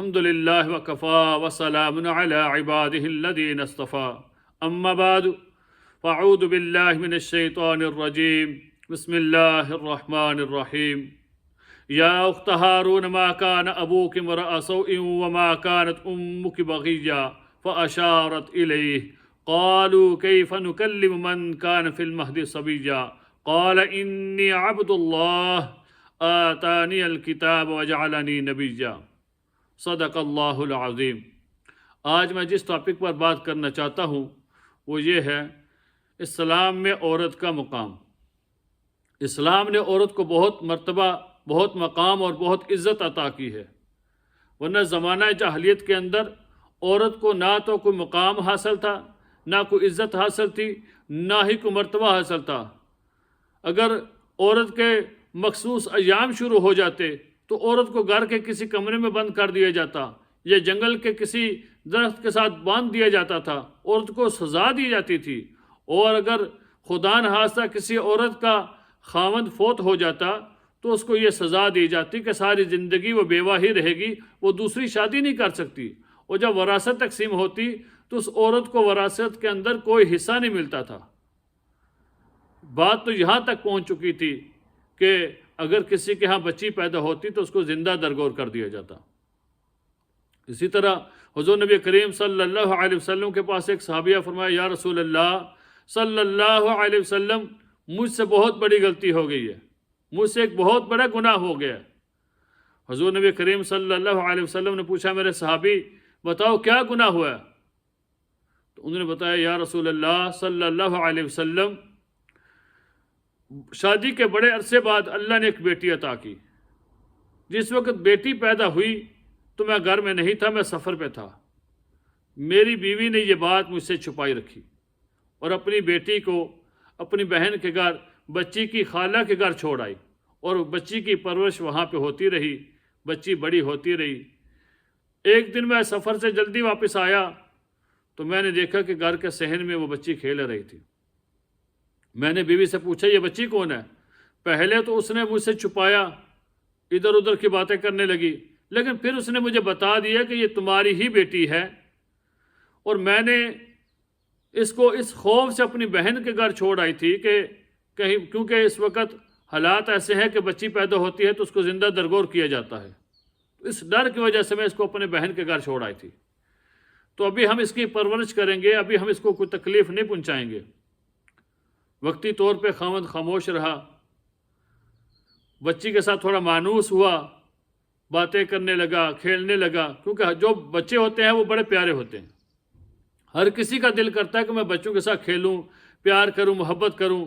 الحمد لله وكفى وسلام على عباده الذين اصطفى أما بعد فأعوذ بالله من الشيطان الرجيم بسم الله الرحمن الرحيم يا أخت هارون ما كان أبوك امرأ سوء وما كانت أمك بغيا فأشارت إليه قالوا كيف نكلم من كان في المهد صبيا قال إني عبد الله آتاني الكتاب وجعلني نبيا صدق اللہ العظیم۔ آج میں جس ٹاپک پر بات کرنا چاہتا ہوں وہ یہ ہے اسلام میں عورت کا مقام۔ اسلام نے عورت کو بہت مرتبہ، بہت مقام اور بہت عزت عطا کی ہے، ورنہ زمانہ جاہلیت کے اندر عورت کو نہ تو کوئی مقام حاصل تھا، نہ کوئی عزت حاصل تھی، نہ ہی کوئی مرتبہ حاصل تھا۔ اگر عورت کے مخصوص ایام شروع ہو جاتے تو عورت کو گھر کے کسی کمرے میں بند کر دیا جاتا یا جنگل کے کسی درخت کے ساتھ باندھ دیا جاتا تھا، عورت کو سزا دی جاتی تھی۔ اور اگر خدا نخواستہ کسی عورت کا خاوند فوت ہو جاتا تو اس کو یہ سزا دی جاتی کہ ساری زندگی وہ بیوہ ہی رہے گی، وہ دوسری شادی نہیں کر سکتی۔ اور جب وراثت تقسیم ہوتی تو اس عورت کو وراثت کے اندر کوئی حصہ نہیں ملتا تھا۔ بات تو یہاں تک پہنچ چکی تھی کہ اگر کسی کے ہاں بچی پیدا ہوتی تو اس کو زندہ درگور کر دیا جاتا۔ اسی طرح حضور نبی کریم صلی اللہ علیہ وسلم کے پاس ایک صحابیہ فرمایا، یا رسول اللہ صلی اللہ علیہ وسلم، مجھ سے بہت بڑی غلطی ہو گئی ہے، مجھ سے ایک بہت بڑا گناہ ہو گیا۔ حضور نبی کریم صلی اللہ علیہ وسلم نے پوچھا، میرے صحابی بتاؤ کیا گناہ ہوا ہے؟ تو انہوں نے بتایا، یا رسول اللہ صلی اللہ علیہ وسلم، شادی کے بڑے عرصے بعد اللہ نے ایک بیٹی عطا کی۔ جس وقت بیٹی پیدا ہوئی تو میں گھر میں نہیں تھا، میں سفر پہ تھا۔ میری بیوی نے یہ بات مجھ سے چھپائی رکھی اور اپنی بیٹی کو اپنی بہن کے گھر، بچی کی خالہ کے گھر چھوڑ آئی، اور بچی کی پرورش وہاں پہ ہوتی رہی، بچی بڑی ہوتی رہی۔ ایک دن میں سفر سے جلدی واپس آیا تو میں نے دیکھا کہ گھر کے صحن میں وہ بچی کھیل رہی تھی۔ میں نے بیوی سے پوچھا، یہ بچی کون ہے؟ پہلے تو اس نے مجھ سے چھپایا، ادھر ادھر کی باتیں کرنے لگی، لیکن پھر اس نے مجھے بتا دیا کہ یہ تمہاری ہی بیٹی ہے، اور میں نے اس کو اس خوف سے اپنی بہن کے گھر چھوڑ آئی تھی کہ کہیں، کیونکہ اس وقت حالات ایسے ہیں کہ بچی پیدا ہوتی ہے تو اس کو زندہ درگور کیا جاتا ہے، اس ڈر کی وجہ سے میں اس کو اپنے بہن کے گھر چھوڑ آئی تھی۔ تو ابھی ہم اس کی پرورش کریں گے، ابھی ہم اس کو کوئی تکلیف نہیں پہنچائیں گے۔ وقتی طور پہ خاوند خاموش رہا، بچی کے ساتھ تھوڑا مانوس ہوا، باتیں کرنے لگا، کھیلنے لگا، کیونکہ جو بچے ہوتے ہیں وہ بڑے پیارے ہوتے ہیں۔ ہر کسی کا دل کرتا ہے کہ میں بچوں کے ساتھ کھیلوں، پیار کروں، محبت کروں۔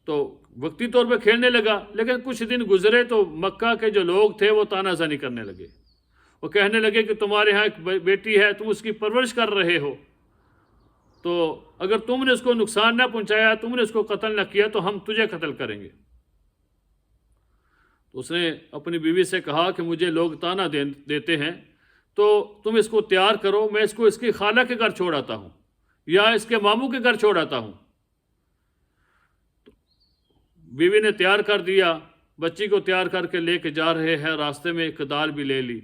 تو وقتی طور پہ کھیلنے لگا، لیکن کچھ دن گزرے تو مکہ کے جو لوگ تھے وہ تانا زنی کرنے لگے۔ وہ کہنے لگے کہ تمہارے ہاں ایک بیٹی ہے، تم اس کی پرورش کر رہے ہو، تو اگر تم نے اس کو نقصان نہ پہنچایا، تم نے اس کو قتل نہ کیا تو ہم تجھے قتل کریں گے۔ تو اس نے اپنی بیوی سے کہا کہ مجھے لوگ تانا دیتے ہیں، تو تم اس کو تیار کرو، میں اس کو اس کی خالہ کے گھر چھوڑ آتا ہوں یا اس کے ماموں کے گھر چھوڑ آتا ہوں۔ بیوی نے تیار کر دیا، بچی کو تیار کر کے لے کے جا رہے ہیں، راستے میں ایک کدال بھی لے لی۔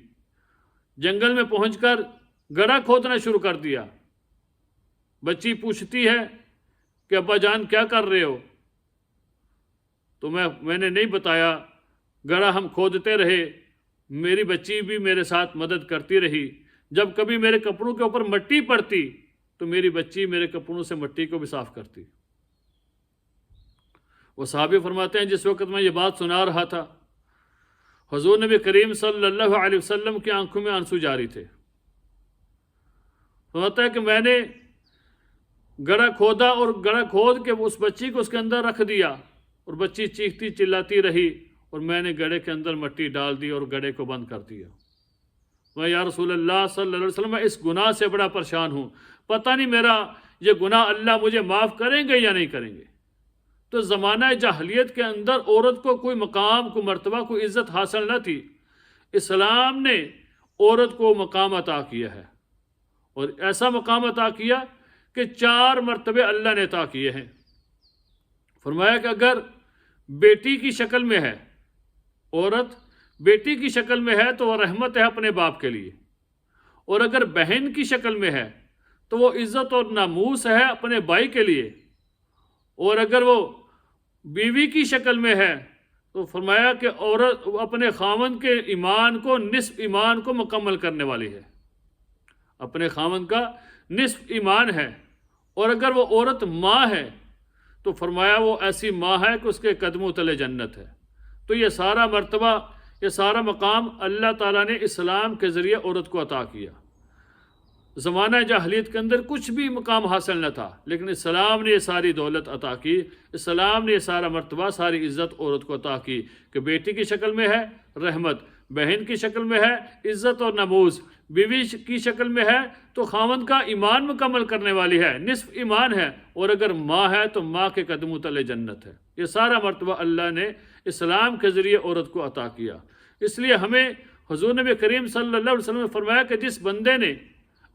جنگل میں پہنچ کر گڑھا کھودنا شروع کر دیا۔ بچی پوچھتی ہے کہ ابا جان کیا کر رہے ہو؟ تو میں نے نہیں بتایا۔ گڑھا ہم کھودتے رہے، میری بچی بھی میرے ساتھ مدد کرتی رہی۔ جب کبھی میرے کپڑوں کے اوپر مٹی پڑتی تو میری بچی میرے کپڑوں سے مٹی کو بھی صاف کرتی۔ وہ صحابی فرماتے ہیں، جس وقت میں یہ بات سنا رہا تھا، حضور نبی کریم صلی اللہ علیہ وسلم کی آنکھوں میں آنسو جاری تھے۔ فرماتا ہے کہ میں نے گڑھا کھودا اور گڑھا کھود کے اس بچی کو اس کے اندر رکھ دیا، اور بچی چیختی چلاتی رہی، اور میں نے گڑھے کے اندر مٹی ڈال دی اور گڑھے کو بند کر دیا۔ میں، یا رسول اللہ صلی اللہ علیہ وسلم، میں اس گناہ سے بڑا پریشان ہوں، پتہ نہیں میرا یہ گناہ اللہ مجھے معاف کریں گے یا نہیں کریں گے۔ تو زمانہ جاہلیت کے اندر عورت کو کوئی مقام، کوئی مرتبہ، کوئی عزت حاصل نہ تھی۔ اسلام نے عورت کو مقام عطا کیا ہے، اور ایسا مقام عطا کیا کہ 4 مرتبے اللہ نے عطا کیے ہیں۔ فرمایا کہ اگر بیٹی کی شکل میں ہے عورت، بیٹی کی شکل میں ہے تو وہ رحمت ہے اپنے باپ کے لیے، اور اگر بہن کی شکل میں ہے تو وہ عزت اور ناموس ہے اپنے بھائی کے لیے، اور اگر وہ بیوی کی شکل میں ہے تو فرمایا کہ عورت اپنے خاوند کے ایمان کو، نصف ایمان کو مکمل کرنے والی ہے، اپنے خاوند کا نصف ایمان ہے۔ اور اگر وہ عورت ماں ہے تو فرمایا وہ ایسی ماں ہے کہ اس کے قدموں تلے جنت ہے۔ تو یہ سارا مرتبہ، یہ سارا مقام اللہ تعالیٰ نے اسلام کے ذریعے عورت کو عطا کیا۔ زمانہ جاہلیت کے اندر کچھ بھی مقام حاصل نہ تھا، لیکن اسلام نے یہ ساری دولت عطا کی، اسلام نے یہ سارا مرتبہ، ساری عزت عورت کو عطا کی کہ بیٹی کی شکل میں ہے رحمت، بہن کی شکل میں ہے عزت اور نموز، بیوی کی شکل میں ہے تو خاوند کا ایمان مکمل کرنے والی ہے، نصف ایمان ہے، اور اگر ماں ہے تو ماں کے قدموں تلے جنت ہے۔ یہ سارا مرتبہ اللہ نے اسلام کے ذریعے عورت کو عطا کیا۔ اس لیے ہمیں حضور نبی کریم صلی اللہ علیہ وسلم نے فرمایا کہ جس بندے نے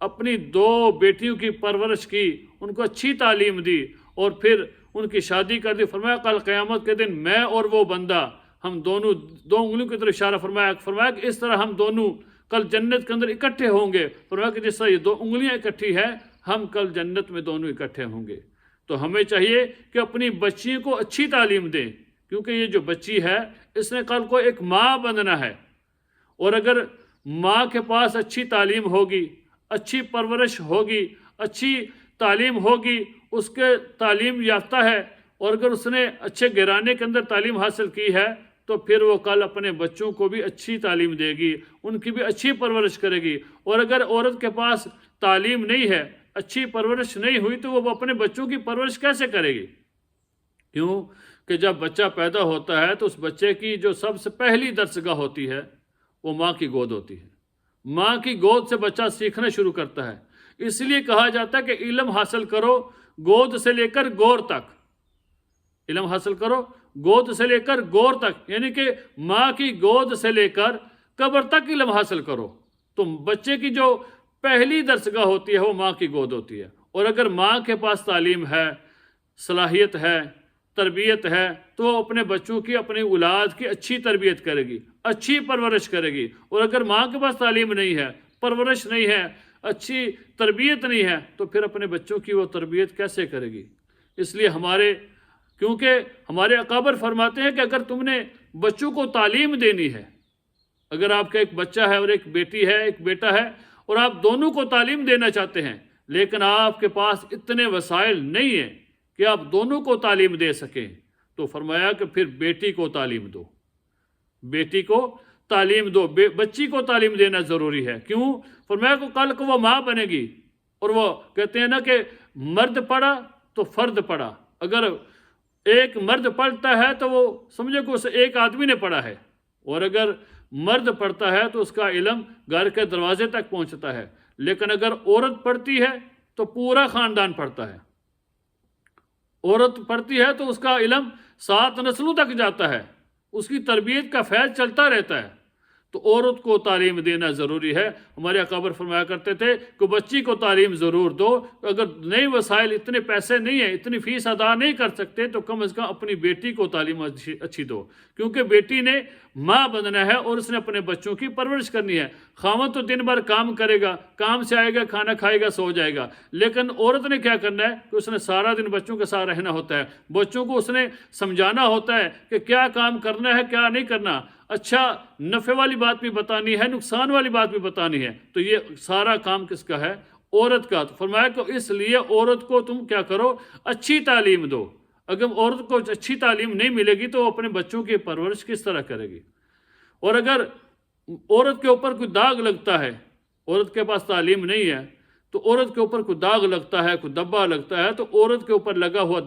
اپنی 2 بیٹیوں کی پرورش کی، ان کو اچھی تعلیم دی اور پھر ان کی شادی کر دی، فرمایا کل قیامت کے دن میں اور وہ بندہ، ہم دونوں 2 انگلیوں کی طرف اشارہ فرمایا کہ اس طرح ہم دونوں کل جنت کے اندر اکٹھے ہوں گے۔ فرمایا کہ جس طرح یہ 2 انگلیاں اکٹھی ہیں، ہم کل جنت میں دونوں اکٹھے ہوں گے۔ تو ہمیں چاہیے کہ اپنی بچیوں کو اچھی تعلیم دیں، کیونکہ یہ جو بچی ہے اس نے کل کو ایک ماں بننا ہے، اور اگر ماں کے پاس اچھی تعلیم ہوگی، اچھی پرورش ہوگی، اچھی تعلیم ہوگی، اس کے تعلیم یافتہ ہے، اور اگر اس نے اچھے گھرانے کے اندر تعلیم حاصل کی ہے تو پھر وہ کل اپنے بچوں کو بھی اچھی تعلیم دے گی، ان کی بھی اچھی پرورش کرے گی۔ اور اگر عورت کے پاس تعلیم نہیں ہے، اچھی پرورش نہیں ہوئی، تو وہ اپنے بچوں کی پرورش کیسے کرے گی؟ کیوں کہ جب بچہ پیدا ہوتا ہے تو اس بچے کی جو سب سے پہلی درسگاہ ہوتی ہے وہ ماں کی گود ہوتی ہے۔ ماں کی گود سے بچہ سیکھنا شروع کرتا ہے۔ اس لیے کہا جاتا ہے کہ علم حاصل کرو گود سے لے کر گور تک، علم حاصل کرو گود سے لے کر گور تک، یعنی کہ ماں کی گود سے لے کر قبر تک علم حاصل کرو۔ تو بچے کی جو پہلی درسگاہ ہوتی ہے وہ ماں کی گود ہوتی ہے، اور اگر ماں کے پاس تعلیم ہے، صلاحیت ہے، تربیت ہے، تو وہ اپنے بچوں کی، اپنی اولاد کی اچھی تربیت کرے گی، اچھی پرورش کرے گی۔ اور اگر ماں کے پاس تعلیم نہیں ہے، پرورش نہیں ہے، اچھی تربیت نہیں ہے، تو پھر اپنے بچوں کی وہ تربیت کیسے کرے گی؟ اس لیے کیونکہ ہمارے اکابر فرماتے ہیں کہ اگر تم نے بچوں کو تعلیم دینی ہے، اگر آپ کا ایک بچہ ہے اور ایک بیٹی ہے، ایک بیٹا ہے، اور آپ دونوں کو تعلیم دینا چاہتے ہیں، لیکن آپ کے پاس اتنے وسائل نہیں ہیں کہ آپ دونوں کو تعلیم دے سکیں، تو فرمایا کہ پھر بیٹی کو تعلیم دو، بیٹی کو تعلیم دو، بچی کو تعلیم دینا ضروری ہے۔ کیوں؟ فرمایا کہ کل کو وہ ماں بنے گی، اور وہ کہتے ہیں نا کہ مرد پڑھا تو فرد پڑھا۔ اگر ایک مرد پڑھتا ہے تو وہ سمجھو کہ اسے ایک آدمی نے پڑھا ہے، اور اگر مرد پڑھتا ہے تو اس کا علم گھر کے دروازے تک پہنچتا ہے، لیکن اگر عورت پڑھتی ہے تو پورا خاندان پڑھتا ہے۔ عورت پڑھتی ہے تو اس کا علم 7 نسلوں تک جاتا ہے، اس کی تربیت کا فیض چلتا رہتا ہے۔ تو عورت کو تعلیم دینا ضروری ہے۔ ہمارے اکابر فرمایا کرتے تھے کہ بچی کو تعلیم ضرور دو، اگر نئے وسائل، اتنے پیسے نہیں ہیں، اتنی فیس ادا نہیں کر سکتے، تو کم از کم اپنی بیٹی کو تعلیم اچھی دو، کیونکہ بیٹی نے ماں بننا ہے اور اس نے اپنے بچوں کی پرورش کرنی ہے۔ خاوند تو دن بھر کام کرے گا، کام سے آئے گا، کھانا کھائے گا، سو جائے گا، لیکن عورت نے کیا کرنا ہے کہ اس نے سارا دن بچوں کے ساتھ رہنا ہوتا ہے، بچوں کو اس نے سمجھانا ہوتا ہے کہ کیا کام کرنا ہے، کیا نہیں کرنا، اچھا نفع والی بات بھی بتانی ہے، نقصان والی بات بھی بتانی ہے۔ تو یہ سارا کام کس کا ہے؟ عورت کا۔ تو فرمایا کہ اس لیے عورت کو تم کیا کرو؟ اچھی تعلیم دو۔ اگر عورت کو اچھی تعلیم نہیں ملے گی تو وہ اپنے بچوں کی پرورش کس طرح کرے گی؟ اور اگر عورت کے اوپر کوئی داغ لگتا ہے، عورت کے پاس تعلیم نہیں ہے، تو عورت کے اوپر کوئی داغ لگتا ہے، کوئی دبا لگتا ہے، تو عورت کے اوپر لگا ہوا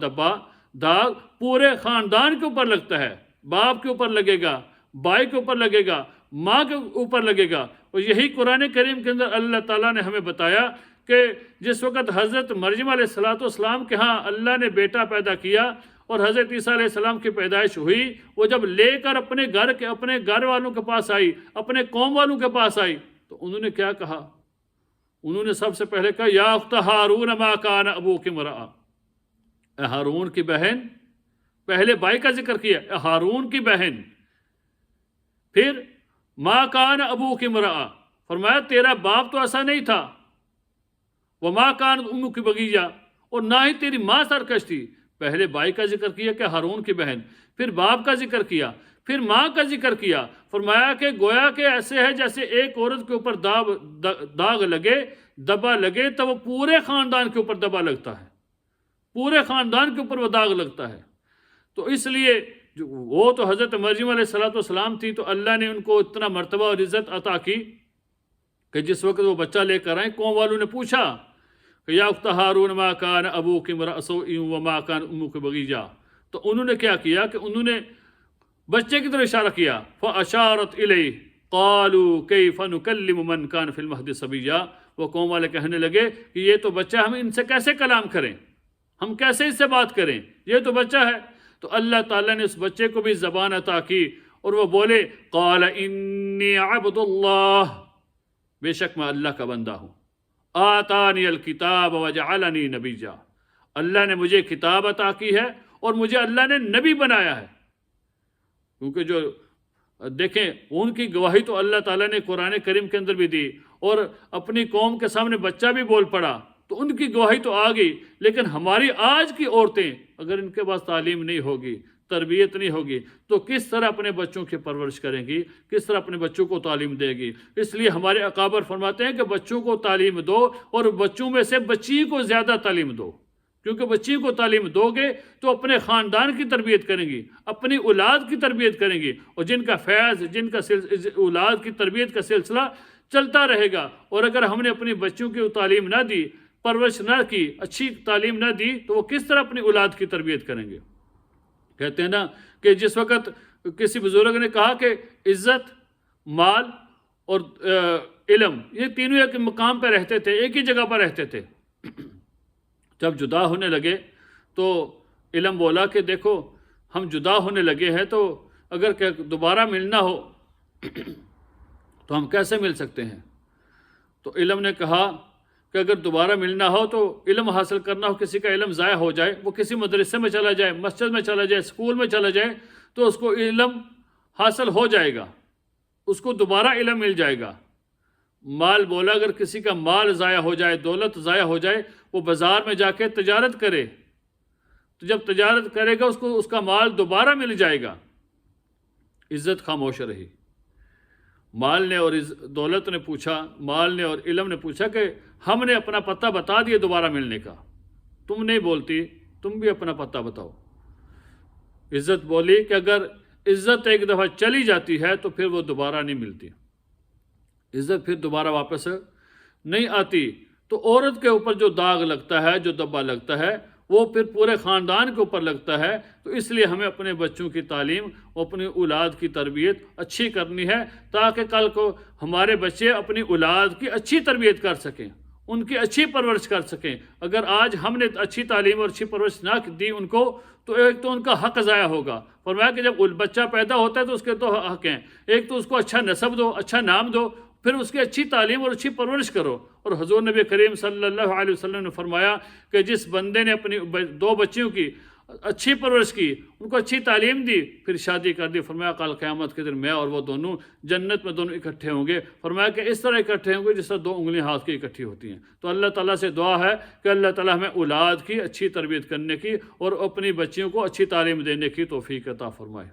داغ پورے خاندان کے اوپر لگتا ہے، باپ کے اوپر لگے گا، بھائی کے اوپر لگے گا، ماں کے اوپر لگے گا۔ اور یہی قرآن کریم کے اندر اللہ تعالیٰ نے ہمیں بتایا کہ جس وقت حضرت مریم علیہ السلام کے ہاں اللہ نے بیٹا پیدا کیا اور حضرت عیسیٰ علیہ السلام کی پیدائش ہوئی، وہ جب لے کر اپنے گھر والوں کے پاس آئی، اپنے قوم والوں کے پاس آئی، تو انہوں نے کیا کہا؟ انہوں نے سب سے پہلے کہا یا اخت ہارون ما کان ابوک امرأ، اے ہارون کی بہن، پہلے بھائی کا ذکر کیا، اے ہارون کی بہن، پھر ما کان ابوک امرأ، فرمایا تیرا باپ تو ایسا نہیں تھا، وما کانت امک بغیہ، اور نہ ہی تیری ماں سرکش تھی۔ پہلے بھائی کا ذکر کیا کہ ہارون کی بہن، پھر باپ کا ذکر کیا، پھر ماں کا ذکر کیا۔ فرمایا کہ گویا کہ ایسے ہے جیسے ایک عورت کے اوپر داغ لگے، دبا لگے تو وہ پورے خاندان کے اوپر دبا لگتا ہے، پورے خاندان کے اوپر وہ داغ لگتا ہے۔ تو اس لیے وہ تو حضرت مریم علیہ السلام تھی، تو اللہ نے ان کو اتنا مرتبہ اور عزت عطا کی کہ جس وقت وہ بچہ لے کر آئے، قوم والوں نے پوچھا کہ یا اخت ہارون ما کان ابوک امرأ سوء وما کان امک بغیہ، تو انہوں نے کیا کیا کہ انہوں نے بچے کی طرف اشارہ کیا، فاشارت الیہ قالوا کیف نکلم من کان فی المہد صبیا۔ وہ قوم والے کہنے لگے کہ یہ تو بچہ، ہم ان سے کیسے کلام کریں، ہم کیسے اس سے بات کریں، یہ تو بچہ ہے۔ تو اللہ تعالیٰ نے اس بچے کو بھی زبان عطا کی، اور وہ بولے قال انی عبد اللہ، بے شک میں اللہ کا بندہ ہوں، آتانی الکتاب وجعلنی نبیا، اللہ نے مجھے کتاب عطا کی ہے اور مجھے اللہ نے نبی بنایا ہے۔ کیونکہ جو دیکھیں ان کی گواہی تو اللہ تعالیٰ نے قرآن کریم کے اندر بھی دی، اور اپنی قوم کے سامنے بچہ بھی بول پڑا، تو ان کی گواہی تو آ گئی۔ لیکن ہماری آج کی عورتیں اگر ان کے پاس تعلیم نہیں ہوگی، تربیت نہیں ہوگی، تو کس طرح اپنے بچوں کی پرورش کریں گی، کس طرح اپنے بچوں کو تعلیم دے گی؟ اس لیے ہمارے اکابر فرماتے ہیں کہ بچوں کو تعلیم دو، اور بچوں میں سے بچی کو زیادہ تعلیم دو، کیونکہ بچی کو تعلیم دو گے تو اپنے خاندان کی تربیت کریں گی، اپنی اولاد کی تربیت کریں گی، اور جن کا فیض، جن کا اولاد کی تربیت کا سلسلہ چلتا رہے گا۔ اور اگر ہم نے اپنی بچوں کی تعلیم نہ دی، پرورش نہ کی، اچھی تعلیم نہ دی، تو وہ کس طرح اپنی اولاد کی تربیت کریں گے؟ کہتے ہیں نا کہ جس وقت کسی بزرگ نے کہا کہ عزت، مال اور علم، یہ تینوں ایک مقام پہ رہتے تھے، ایک ہی جگہ پر رہتے تھے۔ جب جدا ہونے لگے تو علم بولا کہ دیکھو ہم جدا ہونے لگے ہیں، تو اگر کہ دوبارہ ملنا ہو تو ہم کیسے مل سکتے ہیں؟ تو علم نے کہا کہ اگر دوبارہ ملنا ہو تو علم حاصل کرنا ہو، کسی کا علم ضائع ہو جائے، وہ کسی مدرسے میں چلا جائے، مسجد میں چلا جائے، اسکول میں چلا جائے، تو اس کو علم حاصل ہو جائے گا، اس کو دوبارہ علم مل جائے گا۔ مال بولا اگر کسی کا مال ضائع ہو جائے، دولت ضائع ہو جائے، وہ بازار میں جا کے تجارت کرے، تو جب تجارت کرے گا اس کو اس کا مال دوبارہ مل جائے گا۔ عزت خاموش رہی۔ مال نے اور دولت نے پوچھا، مال نے اور علم نے پوچھا کہ ہم نے اپنا پتہ بتا دیا دوبارہ ملنے کا، تم نہیں بولتی، تم بھی اپنا پتہ بتاؤ۔ عزت بولی کہ اگر عزت ایک دفعہ چلی جاتی ہے تو پھر وہ دوبارہ نہیں ملتی، عزت پھر دوبارہ واپس نہیں آتی۔ تو عورت کے اوپر جو داغ لگتا ہے، جو دبا لگتا ہے، وہ پھر پورے خاندان کے اوپر لگتا ہے۔ تو اس لیے ہمیں اپنے بچوں کی تعلیم، اپنی اولاد کی تربیت اچھی کرنی ہے، تاکہ کل کو ہمارے بچے اپنی اولاد کی اچھی تربیت کر سکیں، ان کی اچھی پرورش کر سکیں۔ اگر آج ہم نے اچھی تعلیم اور اچھی پرورش نہ دی ان کو، تو ایک تو ان کا حق ضائع ہوگا۔ فرمایا کہ جب بچہ پیدا ہوتا ہے تو اس کے تو حق ہیں، ایک تو اس کو اچھا نسب دو، اچھا نام دو، پھر اس کی اچھی تعلیم اور اچھی پرورش کرو۔ اور حضور نبی کریم صلی اللہ علیہ وسلم نے فرمایا کہ جس بندے نے اپنی 2 بچیوں کی اچھی پرورش کی، ان کو اچھی تعلیم دی، پھر شادی کر دی، فرمایا کل قیامت کے دن میں اور وہ دونوں جنت میں دونوں اکٹھے ہوں گے۔ فرمایا کہ اس طرح اکٹھے ہوں گے جس طرح 2 انگلیاں ہاتھ کی اکٹھی ہوتی ہیں۔ تو اللہ تعالیٰ سے دعا ہے کہ اللہ تعالیٰ ہمیں اولاد کی اچھی تربیت کرنے کی اور اپنی بچیوں کو اچھی تعلیم دینے کی توفیق عطا فرمائے۔